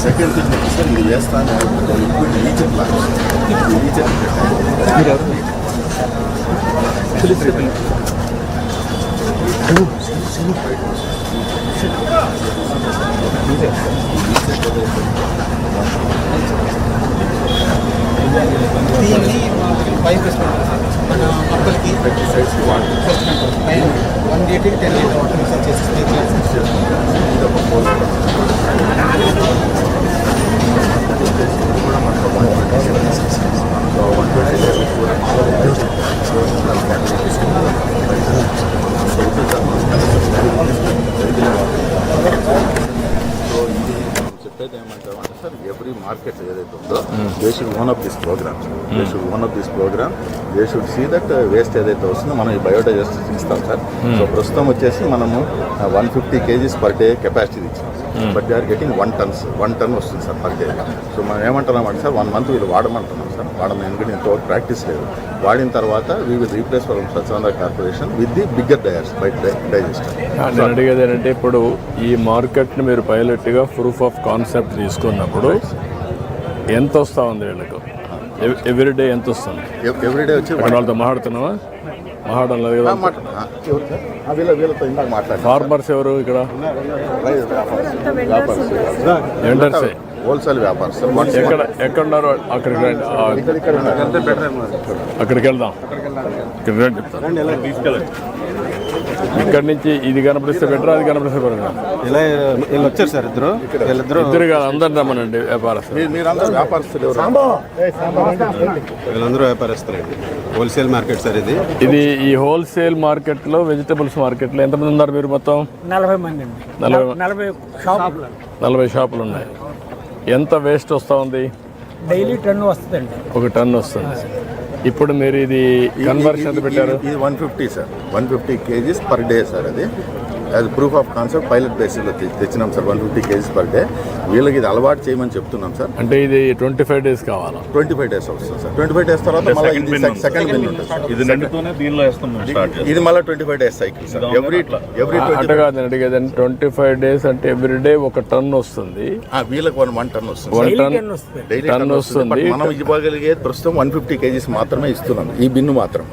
Second thing is that you yes and liquid region plants. Region. Every market they should own up this program. They should own up this program. They should see that waste ఏదైతే వస్తుందో మనం ఈ బయోడైజెస్టర్ ఇస్తాం sir. So ప్రస్తుతం వచ్చేసి మనము 150 kgs per day capacity ఇచ్చాం. But they are getting 1 ton వస్తుంది సార్ పర్ డే. సో మనం ఏమంటున్నామంటే సార్ 1 month వీళ్ళు వాడమంటున్నాం సార్. వాడమని ఎందుకంటే ఇంతవరకు ప్రాక్టీస్ లేదు. వాడిన తర్వాత వీ విల్ రీప్లేస్ ఫ్రమ్ స్వచ్ఛంద corporation with the bigger digester. నేను అడిగేది ఏంటంటే ఇప్పుడు ఈ మార్కెట్ని మీరు పైలట్గా ప్రూఫ్ ఆఫ్ కాన్సెప్ట్ తీసుకున్నప్పుడు ఎంత వస్తూ ఉంది వీళ్ళకు? ఎవ్రీడే ఎంత వస్తుంది? ఎవ్రీడే వచ్చి వాళ్ళతో మాట్లాడుతున్నావా? మాట్లాడడం లేదు కదా. ఫార్మర్స్ ఎవరు ఇక్కడ? వెండర్సే, హోల్సేల్ వ్యాపారం. ఎక్కడున్నారు? అక్కడికి రండి, అక్కడికి వెళ్దాం. ఇక్కడ రండి చెప్తాను. ఇక్కడ నుంచి ఇది కనపడిస్తే బెటర్, అది కనపడిస్తే బెటర్. ఇలా వచ్చారు సార్ ఇద్దరు కాదు, అందరు రమ్మనండి వ్యాపారస్తులు. వీళ్ళందరూ వ్యాపారస్తులండి. హోల్సేల్ మార్కెట్ సార్ ఇది. ఈ హోల్సేల్ మార్కెట్లో, వెజిటబుల్స్ మార్కెట్లో ఎంతమంది ఉన్నారు మీరు? మొత్తం 40 మంది. 40 షాపులు ఉన్నాయి. ఎంత వేస్ట్ వస్తూ ఉంది? డైలీ టన్ను వస్తుందండి. 1 టన్ను వస్తుంది. ఇప్పుడు మీరు ఇది కన్వర్షన్ ఎంత పెట్టారు? ఇది 150 sir, 150 kgs per day sir. అది ప్రూఫ్ ఆఫ్ కాన్సెప్ట్ పైలట్ బేసిస్లో తెచ్చినాం సార్. 150 kgs per day. వీళ్ళకి ఇది అలవాటు చేయమని చెప్తున్నాం సార్. అంటే ఇది 25 days కావాలా? 25 days వస్తుంది సార్. 25 days తర్వాత మళ్ళీ సెకండ్ బిన్ ఉంటుంది. ఇది మళ్ళీ 25 days సైకిల్ సార్. ఎవ్రీ అంటే కాదు నేను అడిగేది. 25 days అంటే ఎవ్రీడే 1 టన్ వస్తుంది. వీళ్ళకి 1 ton వస్తుంది. 1 టన్ వస్తుంది. మనం ఇవ్వగలిగేది ప్రస్తుతం 150 kgs మాత్రమే ఇస్తున్నాం. ఈ బిన్ను మాత్రం.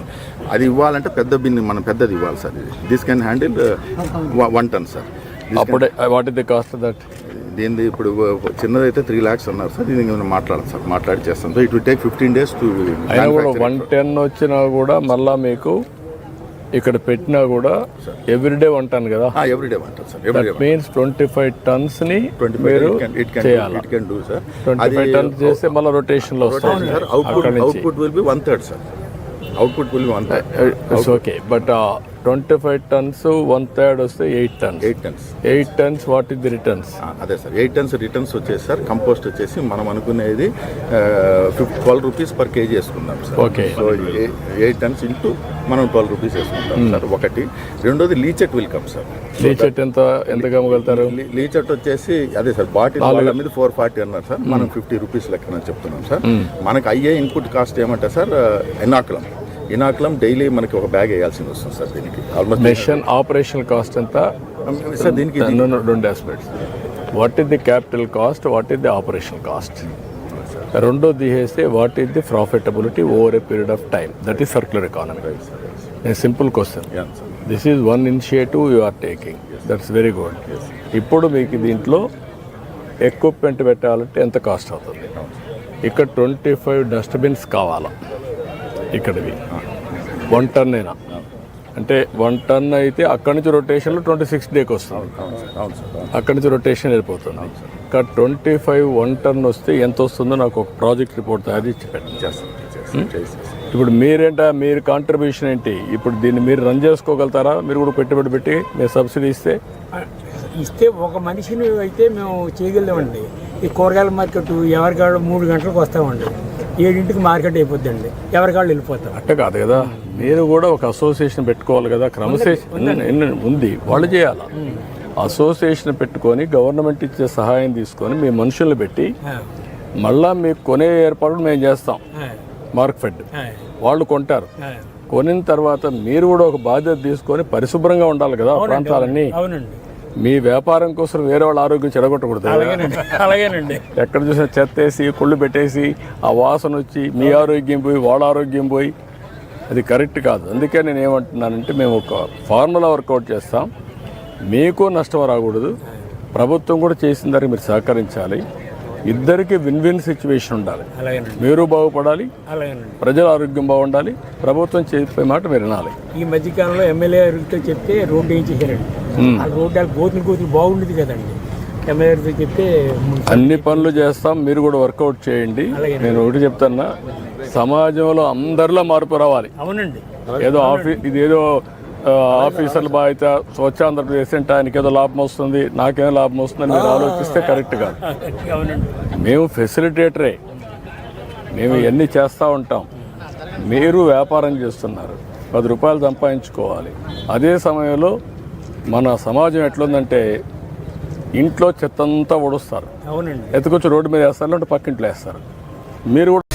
అది ఇవ్వాలంటే పెద్ద బిన్ను మనం పెద్దది ఇవ్వాలి సార్. ఇది this can handle 1 ton sir. అప్పుడే what is the cost that? దీనిది ఇప్పుడు చిన్నదైతే 3 lakhs అన్నారు సార్. ఇది మాట్లాడాలి సార్, మాట్లాడి చేస్తాం. So it will take 15 days to. అయినా కూడా 1 ton వచ్చినా కూడా మళ్ళీ మీకు ఇక్కడ పెట్టినా కూడా ఎవ్రీడే 1 ton కదా, ఎవ్రీడే ఉంటుంది సార్. ఎవ్రీడే మీన్స్ 25 tons ని మీరు చేయాలి. It can do sir. 25 tons చేస్తే మళ్ళీ రొటేషన్ లో వస్తుంది sir output will be 1/3 sir. Output will be 1/3. It's okay, but 25 tons 1/3 వస్తే 8 tons. 8 tons what is the returns? అదే సార్ 8 tons రిటర్న్స్ వచ్చేసి సార్ కంపోస్ట్ వచ్చేసి మనం అనుకునేది 12 రూపీస్ పర్ కేజీ వేసుకుందాం sir. Okay. So 8 tons into మనం 12 rupees వేసుకుంటాం sir. ఒకటి. రెండోది లీచెట్ విల్ కమ్ సార్. లీచెట్ ఎంత కమ్మగలుగుతారు? లీచెట్ వచ్చేసి అదే సార్ బాటిల్ వాళ్ళ మీద 440 అన్నారు సార్. మనం 50 రూపీస్ లెక్కన చెప్తున్నాం సార్. మనకు అయ్యే ఇన్పుట్ కాస్ట్ ఏమంటే సార్ ఇనాకులం డైలీ మనకి ఒక బ్యాగ్ వేయాల్సింది వస్తుంది సార్. దీనికి ఆల్మోస్ట్ మెషిన్ ఆపరేషనల్ కాస్ట్ ఎంత సార్? దీనికి 2 aspects. What is the capital cost, what is the operational cost? రెండో తీసేస్తే what is the profitability over a period of time? That is circular economy. Simple question. This is one initiative you are taking. That's very good. ఇప్పుడు మీకు దీంట్లో equipment పెట్టాలంటే ఎంత cost అవుతుంది? ఇక్కడ 25 dustbins కావాలా ఇక్కడివి? 1 ton అయినా అంటే 1 ton అయితే అక్కడి నుంచి రొటేషన్లో 26 డేకి వస్తుంది. అక్కడి నుంచి రొటేషన్ వెళ్ళిపోతుంది. ఇక్కడ 25 1 ton వస్తే ఎంత వస్తుందో నాకు ఒక ప్రాజెక్ట్ రిపోర్ట్ తయారు చేసి పెట్టండి. ఇప్పుడు మీరు కాంట్రిబ్యూషన్ ఏంటి? ఇప్పుడు దీన్ని మీరు రన్ చేసుకోగలుగుతారా? మీరు కూడా పెట్టుబడి పెట్టి మీరు సబ్సిడీ ఇస్తే ఒక మనిషిని అయితే మేము చేయగలమండి. ఈ కూరగాయల మార్కెట్ ఎవరికాడు 3 గంటలకు వస్తామండి, 7ంటికి మార్కెట్ అయిపోద్దండి, ఎవరికాళ్ళు వెళ్ళిపోతాం. అట్ట కాదు కదా, మీరు కూడా ఒక అసోసియేషన్ పెట్టుకోవాలి కదా. క్రమశిక్షణ ఉంది, వాళ్ళు చేయాలి. అసోసియేషన్ పెట్టుకొని గవర్నమెంట్ ఇచ్చే సహాయం తీసుకొని మీ మనుషుల్ని పెట్టి మళ్ళా మీకు కొనే ఏర్పాట్లు మేము చేస్తాం. మార్కెట్ వాళ్ళు కొంటారు. కొనిన తర్వాత మీరు కూడా ఒక బాధ్యత తీసుకొని పరిశుభ్రంగా ఉండాలి కదా ప్రాంతాలన్నీ. అవునండి. మీ వ్యాపారం కోసం వేరే వాళ్ళ ఆరోగ్యం చెడగొట్టకూడదు. అలాగేనండి. ఎక్కడ చూసినా చెత్త వేసి కుళ్ళు పెట్టేసి ఆ వాసన వచ్చి మీ ఆరోగ్యం పోయి వాళ్ళ ఆరోగ్యం పోయి అది కరెక్ట్ కాదు. అందుకే నేను ఏమంటున్నానంటే మేము ఒక ఫార్ములా వర్కౌట్ చేస్తాం. మీకు నష్టం రాకూడదు, ప్రభుత్వం కూడా చేసిన దానికి మీరు సహకరించాలి. ఇద్దరికి విన్ సిచ్యువేషన్ ఉండాలి. మీరు బాగుపడాలి, ప్రజల ఆరోగ్యం బాగుండాలి, ప్రభుత్వం చెప్పే మాట మీరు వినాలి. ఈ మధ్యకాలంలో ఎమ్మెల్యే గారితో చెప్తే రోడ్డు ఏం చేశారండి. ఆ రోడ్డు గోతులు బాగుండేది కదండి. ఎమ్మెల్యే గారితో చెప్తే అన్ని పనులు చేస్తాం, మీరు కూడా వర్కౌట్ చేయండి. నేను ఒకటి చెప్తున్నా, సమాజంలో అందరిలో మార్పు రావాలి. అవునండి. ఏదో ఇదేదో ఆఫీసర్ల బాధ్యత స్వచ్ఛాంధ్రప్రదేశ్ అంటే ఆయనకి ఏదో లాభం వస్తుంది, నాకేదో లాభం వస్తుందని మీరు ఆలోచిస్తే కరెక్ట్ కాదు. మేము ఫెసిలిటేటరే, మేము ఇవన్నీ చేస్తూ ఉంటాం. మీరు వ్యాపారం చేస్తున్నారు, 10 రూపాయలు సంపాదించుకోవాలి. అదే సమయంలో మన సమాజం ఎట్లుందంటే ఇంట్లో చెత్తంతా ఒడుస్తారు, ఎత్తుకొచ్చి రోడ్డు మీద వేస్తారు, అంటే పక్కింట్లో వేస్తారు. మీరు కూడా